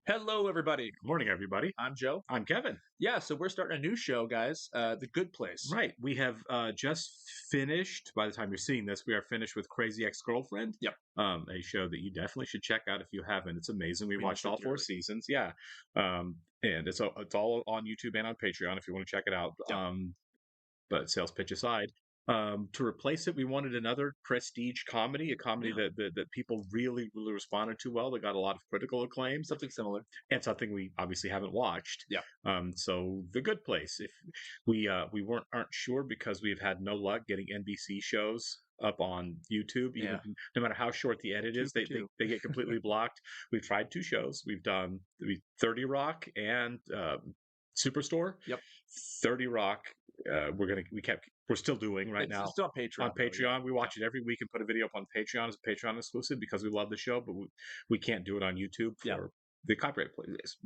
Hello, everybody. Good morning, everybody. I'm Joe. I'm Kevin. Yeah, so we're starting a new show, guys. The Good Place. Right. We have just finished, by the time you're seeing this, we are finished with Crazy Ex Girlfriend. Yep. A show that you definitely should check out if you haven't. It's amazing. We We watched must all sit 4 through it. seasons. Yeah. And it's all on YouTube and on Patreon if you want to check it out. Yep. But sales pitch aside, to replace it, we wanted another prestige comedy, a comedy Yeah. that people really responded to well. That got a lot of critical acclaim, Something similar. and something we obviously haven't watched. Yeah. So The Good Place. If we aren't sure because we've had no luck getting NBC shows up on YouTube. Even Yeah. no matter how short the edit is, for they two. get completely blocked. We've tried 2 shows. We've done 30 Rock and Superstore. Yep. 30 Rock. We're still doing right It's now still on Patreon. on though, yeah. Patreon. We watch it every week and put a video up on Patreon as a Patreon exclusive because we love the show, but we can't do it on YouTube for Yeah. the copyright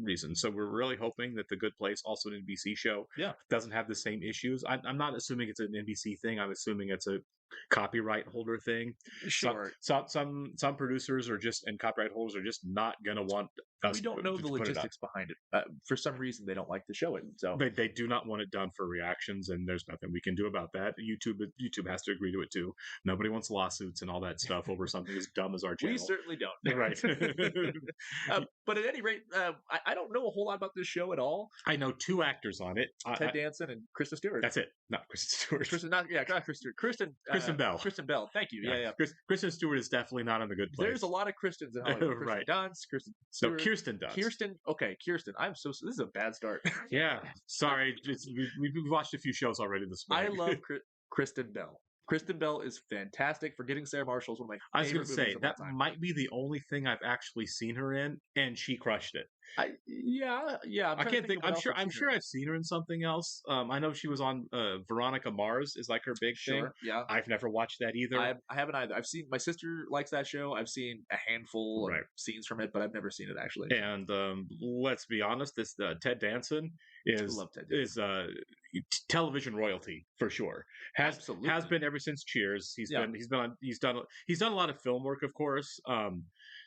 reasons. So we're really hoping that The Good Place, also an NBC show, Yeah. doesn't have the same issues. I'm not assuming it's an NBC thing. I'm assuming it's a copyright holder thing. Sure. Some producers are just and copyright holders are just not gonna want us. We don't know to the put it up. logistics behind it. For some reason, they don't like to show it. So They do not want it done for reactions, and there's nothing we can do about that. YouTube has to agree to it too. Nobody wants lawsuits and all that stuff over something as dumb as our channel. we certainly don't. Right. But at any rate, I don't know a whole lot about this show at all. I know 2 actors on it. Ted Danson and Kristen Stewart. That's it. Not Kristen Stewart. Not Kristen Stewart. Kristen Bell. Kristen Bell. Thank you. Yeah. Kristen Stewart is definitely not on The Good Place. There's a lot of Kristens in Hollywood. Kristen Right. Dunst, Kristen No, Stewart. Kirsten does. Kirsten. This is a bad start. Yeah. Sorry. We've watched a few shows already this I morning. love Kristen Bell. Kristen Bell is fantastic. Forgetting Sarah Marshall is one of my I was favorite going to say, movies of all that time. might be the only thing I've actually seen her in, and she crushed it. Yeah. I can't think. of what else I'm I've seen sure her in. I've seen her in something else. I know she was on Veronica Mars is like her big thing. Sure. Yeah. I've never watched that either. I haven't either. I've seen my sister likes that show. I've seen a handful Right. of scenes from it, but I've never seen it actually. And let's be honest, this Ted Danson is love Ted Danson. television royalty for sure. Has Absolutely. been ever since Cheers. He's Yeah. done a lot of film work, of course.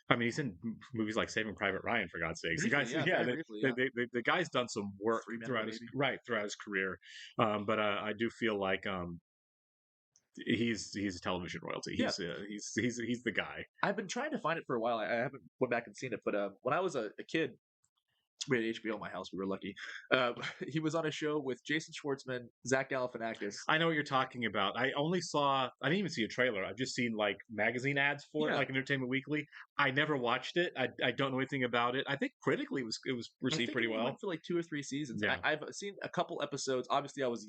I mean, he's in movies like Saving Private Ryan, for God's sakes. Briefly, very briefly, The guy's done some work 3 Men and a throughout his career. But I do feel like he's a television royalty. Yeah. He's the guy. I've been trying to find it for a while. I haven't went back and seen it, but when I was a kid, we had HBO in my house. We were lucky. He was on a show with Jason Schwartzman, Zach Galifianakis. I know what you're talking about. I didn't even see a trailer. I've just seen like magazine ads for it, Yeah. like Entertainment Weekly. I never watched it. I don't know anything about it. I think critically it was I received think pretty it well. went for like 2 or 3 seasons. Yeah. I've seen a couple episodes. Obviously, I was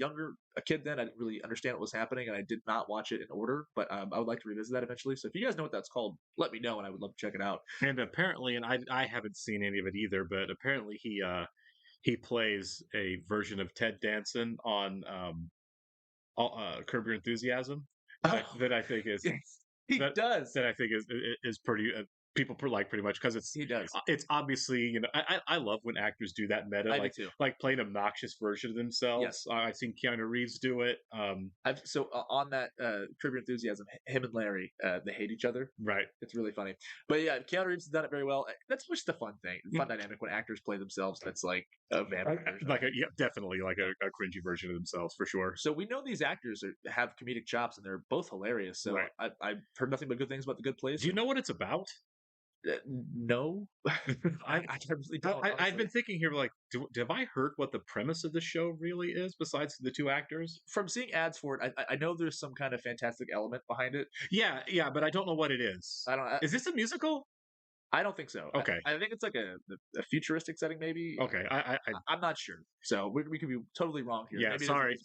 a kid then. I didn't really understand what was happening, and I did not watch it in order. But I would like to revisit that eventually. So if you guys know what that's called, let me know, and I would love to check it out. And apparently, and I haven't seen any of it either, but apparently he plays a version of Ted Danson on Curb Your Enthusiasm that I think is He that- does. that I think is pretty people like pretty much because He does. it's obviously I love when actors do that meta I do too. like play an obnoxious version of themselves. Yes. I've seen Keanu Reeves do it. On that Curb Your Enthusiasm, him and Larry, they hate each other. Right. It's really funny. But yeah, Keanu Reeves has done it very well. That's just a fun thing, fun dynamic when actors play themselves. That's like a vampire. Definitely like a cringy version of themselves for sure. So we know these actors have comedic chops, and they're both hilarious. So Right. I've heard nothing but good things about The Good Place. Do you know what it's about? No, I really don't. I've been thinking here, like, have I heard what the premise of the show really is besides the 2 actors? From seeing ads for it, I know there's some kind of fantastic element behind it. Yeah, but I don't know what it is. I don't. Is this a musical? I don't think so. Okay. I think it's like a futuristic setting, maybe. Okay, I'm not sure. So we could be totally wrong here. Yeah, Maybe sorry.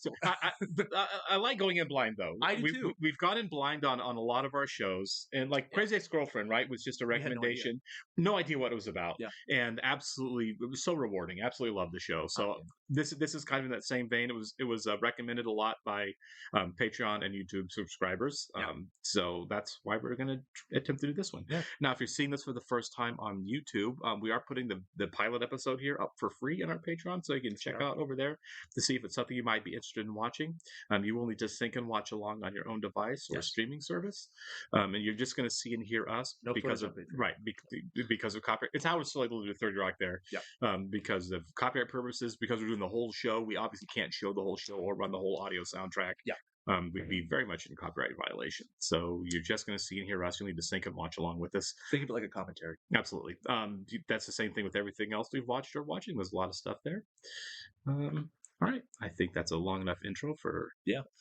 I like going in blind though. I do too. We've gone in blind on a lot of our shows, and like Crazy Ex-Girlfriend, right, was just a had no idea. recommendation. No idea what it was about. Yeah. And absolutely, it was so rewarding. Absolutely loved the show. So this is kind of in that same vein. It was recommended a lot by Patreon and YouTube subscribers. Yeah. So that's why we're going to attempt to do this one. Yeah. Now, if you're seeing this for the first time on YouTube, we are putting the pilot episode here up for free in our Patreon, so you can check out over there to see if it's something you might be interested in watching. You will need to sync and watch along on your own device or streaming service, and you're just going to see and hear us because of because of copyright. It's how it's still able to do 30 Rock there, because of copyright purposes. Because we're doing the whole show, we obviously can't show the whole show or run the whole audio soundtrack. We'd be very much in copyright violation. So you're just going to see and hear us. You'll need to sync and watch along with us. Think of it like a commentary. Absolutely. That's the same thing with everything else we've watched or watching. There's a lot of stuff there. All right. I think that's a long enough intro for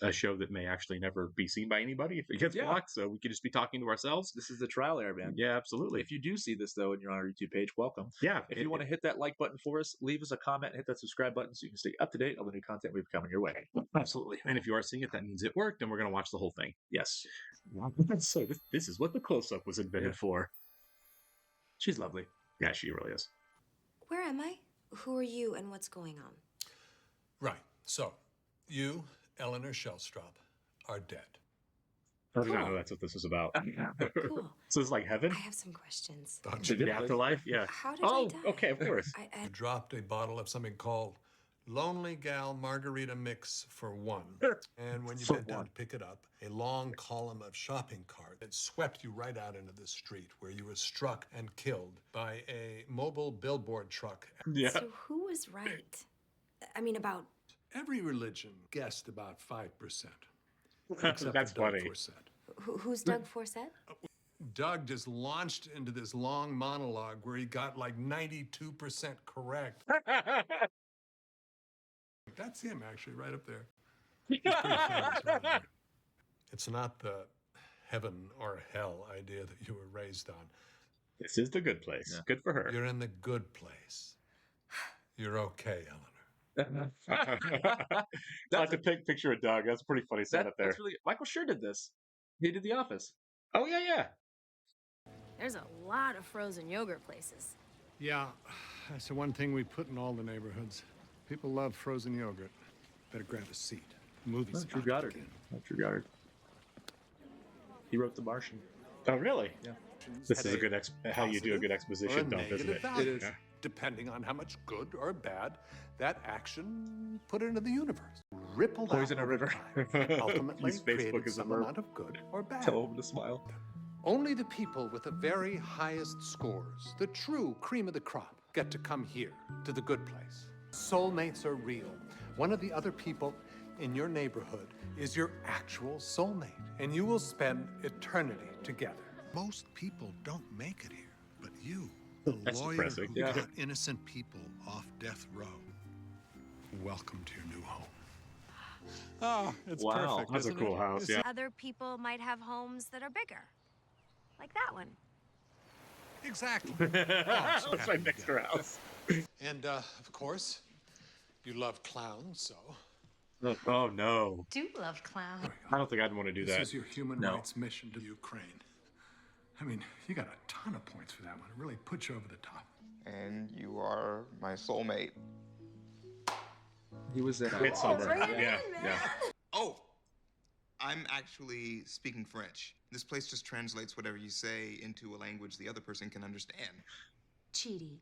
a show that may actually never be seen by anybody if it gets blocked. So we could just be talking to ourselves. This is the trial error, man. Yeah, absolutely. If you do see this, though, and you're on our YouTube page, welcome. Yeah. If you want to hit that like button for us, leave us a comment, and hit that subscribe button so you can stay up to date on the new content we've coming your way. Absolutely. And if you are seeing it, that means it worked, and we're going to watch the whole thing. Yes. So this is what the close-up was invented for. She's lovely. Yeah, she really is. Where am I? Who are you, and what's going on? Right. So, you, Eleanor Shellstrop, are dead. I did not know that's what this was about. Cool. So it's like heaven? I have some questions. The afterlife? Yeah. How did I die? Okay, of course. You dropped a bottle of something called Lonely Gal Margarita Mix for one. And when you bent down to pick it up, a long column of shopping cart had swept you right out into the street, where you were struck and killed by a mobile billboard truck. Yeah. So who was right? I mean, about... Every religion guessed about 5%. That's funny. Who's Doug Forsett? Doug just launched into this long monologue where he got like 92% correct. That's him, actually, right up there. He's pretty famous around here. It's not the heaven or hell idea that you were raised on. This is the good place. Yeah. Good for her. You're in the good place. You're okay, Eleanor. I like the picture of Doug. That's a pretty funny setup there. Really, Michael Schur did this. He did The Office. Oh, yeah. There's a lot of frozen yogurt places. Yeah, that's the one thing we put in all the neighborhoods. People love frozen yogurt. Better grab a seat. Movies. Drew Goddard. Drew Goddard. He wrote The Martian. Oh, really? Yeah. This is a good how you do a good exposition dump, isn't it? It is. Yeah. Depending on how much good or bad that action put into the universe. Rippled out in a river. Ultimately created some amount of good or bad. Tell him to smile. Only the people with the very highest scores, the true cream of the crop, get to come here, to the good place. Soulmates are real. One of the other people in your neighborhood is your actual soulmate, and you will spend eternity together. Most people don't make it here, but you, the That's lawyer depressing. who got innocent people off death row, welcome to your new home. Oh, it's perfect. That's a cool house, yeah. Other people might have homes that are bigger. Like that one. Exactly. That's my next house. And, of course, you love clowns, so... Oh, no. Do love clowns. I don't think I'd want to do that. This is your human rights mission to Ukraine. I mean, you got a ton of points for that one. It really puts you over the top. And you are my soulmate. He was in Midsummer. Yeah. Oh, I'm actually speaking French. This place just translates whatever you say into a language the other person can understand. Chidi,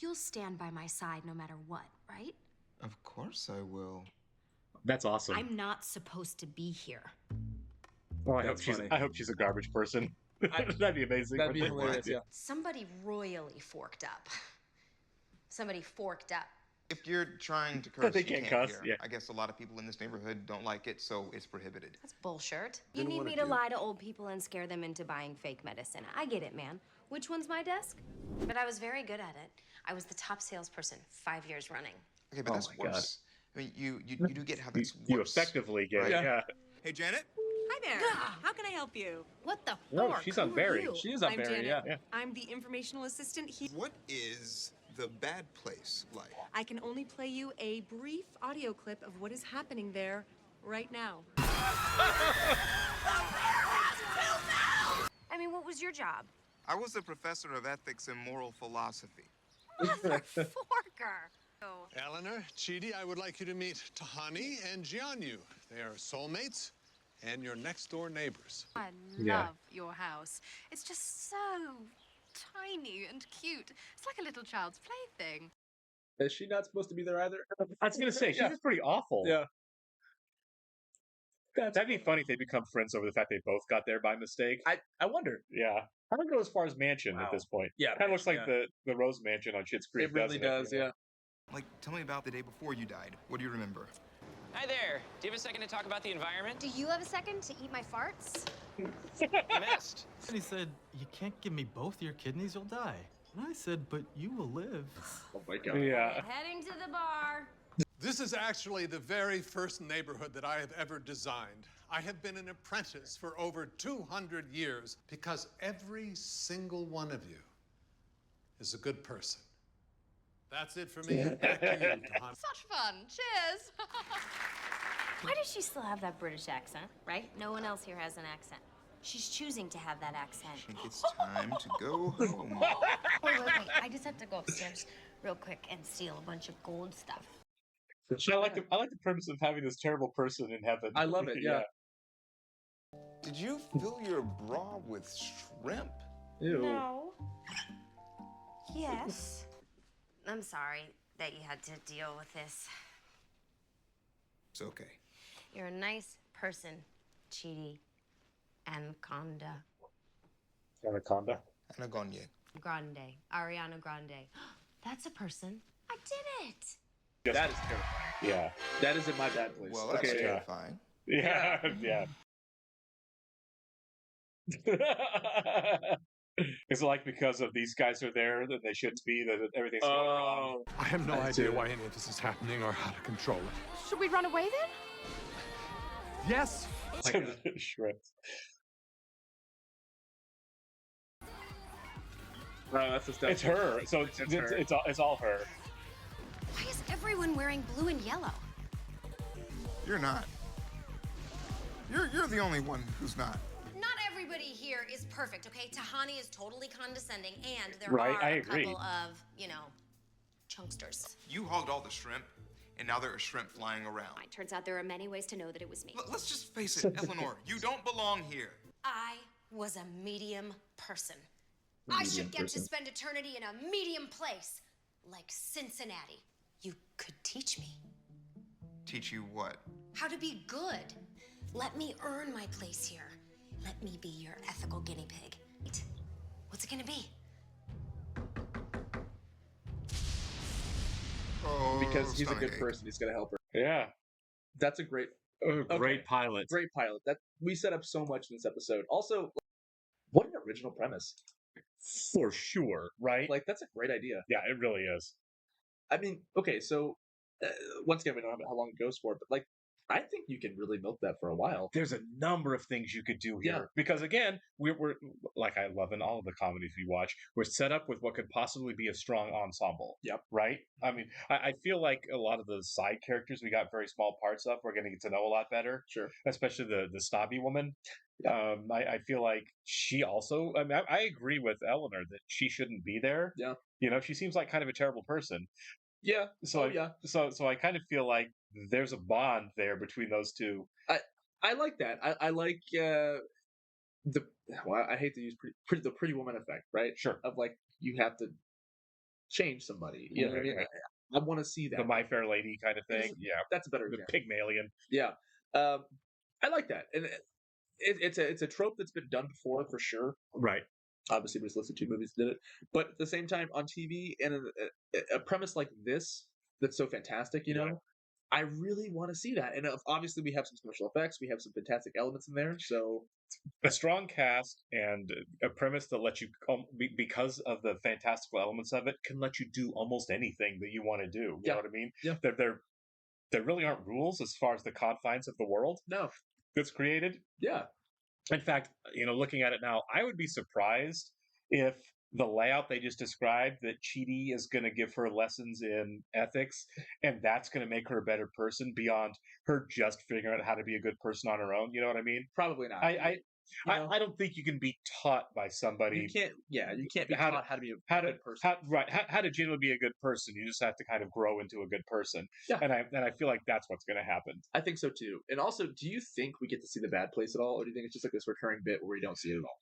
you'll stand by my side no matter what, right? Of course I will. That's awesome. I'm not supposed to be here. Well, I hope she's a garbage person. That'd be amazing. That'd be hilarious, yeah. Somebody royally forked up. Somebody forked up. If you're trying to curse, They you can't can't cuss, hear. yeah. I guess a lot of people in this neighborhood don't like it, so it's prohibited. That's bullshit. You need me to lie to old people and scare them into buying fake medicine. I get it, man. Which one's my desk? But I was very good at it. I was the top salesperson 5 years running. Okay, but that's my worse. I mean, you do get how that's worse. You effectively get right? Yeah. Hey, Janet? Hi there. How can I help you? What the No, fork? she's on Who are Barry. you? She is on I'm Barry, Janet. yeah. I'm the informational assistant here. What is the bad place like? I can only play you a brief audio clip of what is happening there right now. I mean, what was your job? I was a professor of ethics and moral philosophy. Forker. Oh. Eleanor, Chidi, I would like you to meet Tahani and Jianyu. They are soulmates and your next door neighbors. I love Yeah. your house. It's just so tiny and cute. It's like a little child's plaything. Is she not supposed to be there either? I was gonna say she's Yeah. just pretty awful. Yeah. That'd be funny if they become friends over the fact they both got there by mistake. I wonder. Yeah. I don't go as far as Mansion at Wow. this point. Yeah, Kind of looks like Mansion, the Rose Mansion on Schitt's Creek. It really does, You know? yeah. Like, tell me about the day before you died. What do you remember? Hi there. Do you have a second to talk about the environment? Do you have a second to eat my farts? You missed. And he said, you can't give me both your kidneys, you'll die. And I said, but you will live. Oh my god. Yeah. Heading to the bar. This is actually the very first neighborhood that I have ever designed. I have been an apprentice for over 200 years because every single one of you is a good person. That's it for me. Back to you, Tahani. Such fun. Cheers. Why does she still have that British accent, right? No one else here has an accent. She's choosing to have that accent. I think it's time to go home. Wait. I just have to go upstairs real quick and steal a bunch of gold stuff. I like the premise of having this terrible person in heaven. I love it, yeah. Did you fill your bra with shrimp? Ew. No. Yes. I'm sorry that you had to deal with this. It's okay. You're a nice person, Chidi Anaconda. Anaconda. Anagonye. Grande. Ariana Grande. That's a person. I did it. That is terrifying. Yeah. That is in my bad place. Well, that's okay. terrifying. Yeah. Yeah. It's like because of these guys are there that they shouldn't be, that everything's going wrong. I have no I idea do. why any of this is happening or how to control it. Should we run away then? Yes. Shrimps. That's the stuff. It's her. So it's all her. Why is everyone wearing blue and yellow? You're not. You're the only one who's not. Not everybody here is perfect, okay? Tahani is totally condescending, and there Right, are I a agree. couple of, chunksters. You hogged all the shrimp, and now there are shrimp flying around. It turns out there are many ways to know that it was me. Let's just face it, Eleanor, you don't belong here. I was a medium person. I should get to spend eternity in a medium place, like Cincinnati. You could teach me Teach you what? how to be good. Let me earn my place here. Let me be your ethical guinea pig. What's it gonna be? Oh, Because he's a good stomachache. person. He's gonna help her. Yeah. That's a great Great pilot. Great pilot. That we set up so much in this episode. Also, what an original premise. For sure, right? Like, that's a great idea. Yeah, it really is. I mean, okay, so once again, we don't know how long it goes for, but like, I think you can really milk that for a while. There's a number of things you could do here. Yeah. Because again, we're like I love in all of the comedies we watch, we're set up with what could possibly be a strong ensemble. Yep. Right? I mean, I feel like a lot of the side characters we got very small parts of, we're going to get to know a lot better. Sure. Especially the snobby woman. I feel like she also, I mean, I agree with Eleanor that she shouldn't be there. Yeah. You know, she seems like kind of a terrible person. Yeah. So yeah. So I kind of feel like there's a bond there between those two. I like that. I like I hate to use the pretty woman effect, right? Sure. Of like, you have to change somebody. You know what I mean? Right. I want to see that. The My Fair Lady kind of thing. Yeah. That's a better The example. Pygmalion. Yeah. I like that. And it's a trope that's been done before for sure. Right. Obviously, we just listed 2 movies that did it. But at the same time, on TV, and a premise like this that's so fantastic, you know, Yeah. I really want to see that. And obviously, we have some special effects. We have some fantastic elements in there. So, A strong cast and a premise that lets you, because of the fantastical elements of it, can let you do almost anything that you want to do. You Yeah. know what I mean? Yeah. There really aren't rules as far as the confines of the world no. that's created. Yeah. In fact, you know, looking at it now, I would be surprised if the layout they just described, that Chidi is going to give her lessons in ethics, and that's going to make her a better person beyond her just figuring out how to be a good person on her own. You know what I mean? Probably not. I You know? don't think you can be taught by somebody You can't. Yeah, you can't be How taught to- how to be a how to good person. how to genuinely be a good person. You just have to kind of grow into a good person. Yeah. And I feel like that's what's going to happen. I think so too. And also, do you think we get to see the bad place at all, or do you think it's just like this recurring bit where we don't see it at all?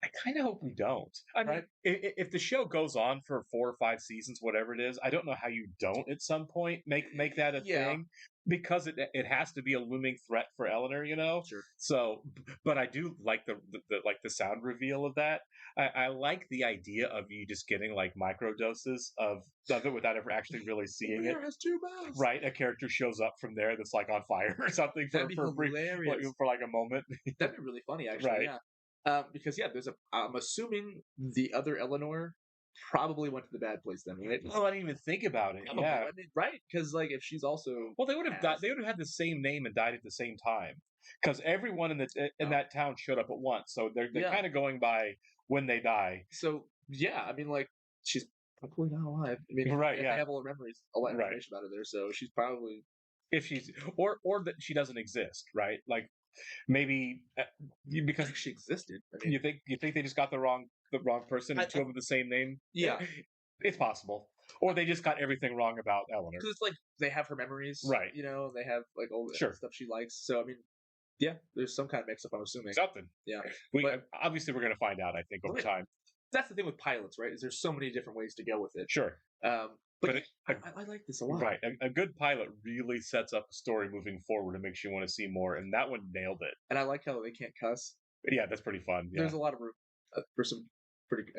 I kind of hope we don't. I mean, Right. if the show goes on for 4 or 5 seasons, whatever it is, I don't know how you don't at some point make that a Yeah. thing, because it has to be a looming threat for Eleanor, you know. Sure. So, but I do like the sound reveal of that. I like the idea of you just getting like micro doses of it without ever actually really seeing it. Bear has 2 mouths. Right, a character shows up from there that's like on fire or something That'd be for hilarious. for like a moment. That'd be really funny, actually. Right. Yeah. Because I'm assuming the other Eleanor probably went to the bad place then, right? Oh, I didn't even think about it. Probably. Yeah. I mean, right? Because like if she's also Well, they would have passed- they would have had the same name and died at the same time, because everyone in Oh. that town showed up at once. So they're Yeah. kind of going by when they die. So yeah, I mean, like she's probably not alive. I mean, Right, I yeah. have all her memories, a lot of Right. information about her there, so she's probably If she's or that she doesn't exist, right? Like maybe because she existed. I mean, you think they just got the wrong person and two of them with the same name. Yeah. It's possible, or they just got everything wrong about Eleanor. because it's like they have her memories, Right. You know, they have like all the Sure. stuff she likes. So I mean, yeah, there's some kind of mix up. I'm assuming. Something. Yeah. We But- obviously we're going to find out. I think over Right. time. That's the thing with pilots, right? Is there's so many different ways to go with it. Sure. But it- I like this a lot. Right. A good pilot really sets up a story moving forward and makes you want to see more. And that one nailed it. And I like how they can't cuss. Yeah, that's pretty fun. Yeah. There's a lot of room for some pretty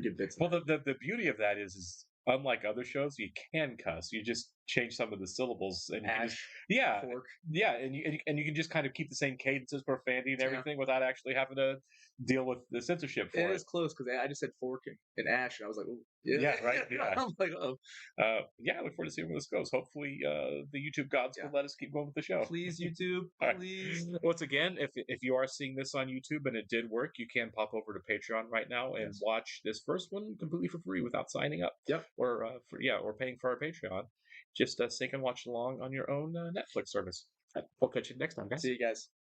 good bits. Well, the beauty of that is unlike other shows, you can cuss. You just change some of the syllables, and you can just, Ash, fork. yeah, and you can just kind of keep the same cadences, profanity, and Yeah. everything without actually having to deal with the censorship for It it. is close because I just said fork and ash, and I was like, ooh, yeah, Yeah, right, yeah. I'm like, oh, Yeah, I look forward to seeing where this goes. Hopefully, the YouTube gods will let us keep going with the show. please, YouTube, All right. please. Once again, if you are seeing this on YouTube and it did work, you can pop over to Patreon right now and Yes. watch this first one completely for free without signing up. Yep. Or or paying for our Patreon. Just sync and watch along on your own Netflix service. We'll catch you next time, guys. See you guys.